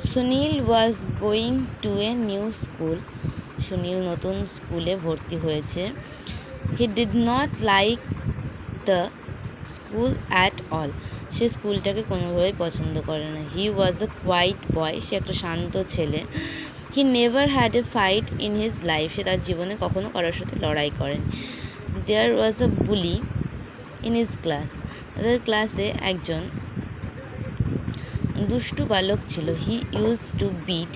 Sunil was going to a new school. Sunil নতুন স্কুলে ভর্তি হয়েছে। He did not like the school at all. সে স্কুলটাকে কোনোভাবেই পছন্দ করে না। হি ওয়াজ এ কোয়াইট বয়। সে একটা শান্ত ছেলে। He never had a fight in his life. সে তার জীবনে কখনো কারোর সাথে লড়াই করেন। There was a bully in his class. তাদের ক্লাসে একজন দুষ্টু বালক ছিল। He use to beat,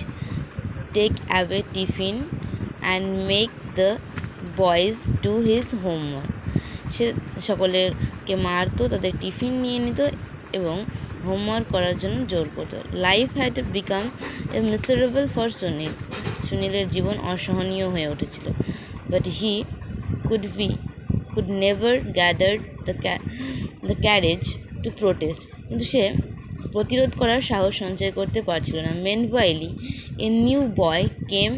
take away tiffin and make the boys do his homework. সে সকলেরকে মারতো, তাদের টিফিন নিয়ে নিত এবং হোমওয়ার্ক করার জন্য জোর করতো। Life had become a miserable for Sunil. সুনীলের জীবন অসহনীয় হয়ে উঠেছিল। But he could never gather the courage to protest. কিন্তু সে প্রতিরোধ করার সাহস সঞ্চয় করতে পারছিল না। Meanwhile a new boy came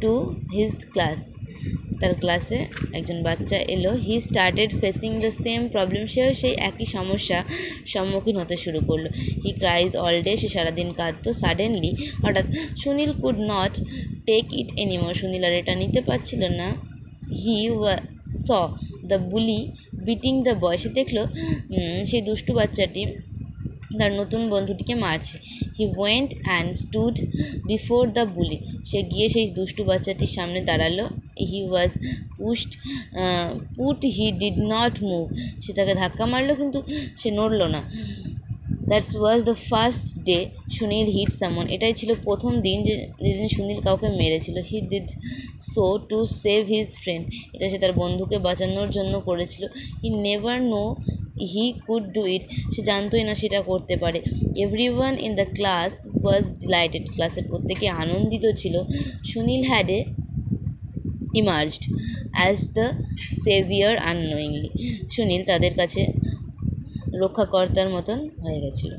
to his class. তার ক্লাসে একজন বাচ্চা এলো। He started facing the same problem. সেও সেই একই সমস্যা সম্মুখীন হতে শুরু করলো। He cries all day. সে সারাদিন কাঁদতো। সাডেনলি হঠাৎ Sunil could not take it anymore. Sunil আর এটা নিতে পারছিল না। He saw the bully beating the boy. সে দেখলো সেই দুষ্টু বাচ্চাটি তার নতুন বন্ধুটিকে মারছে। He went and stood before the bully. সে গিয়ে সেই দুষ্টু বাচ্চাটির সামনে দাঁড়ালো। He was put he did not move. সে তাকে ধাক্কা মারলো কিন্তু সে নড়ল না। That's was the first day Sunil hit someone. এটাই ছিল প্রথম দিন যেদিন সুনীল কাউকে মেরেছিল। He did so to save his friend. এটা সে তার বন্ধুকে বাঁচানোর জন্য করেছিল। He never know he could do it. সে জানতোই না সেটা করতে পারে। Everyone in the class was delighted. ক্লাসের প্রত্যেকে আনন্দিত ছিল। Sunil had emerged as the saviour unknowingly. Sunil তাদের কাছে রক্ষাকর্তার মতন হয়ে গেছিল।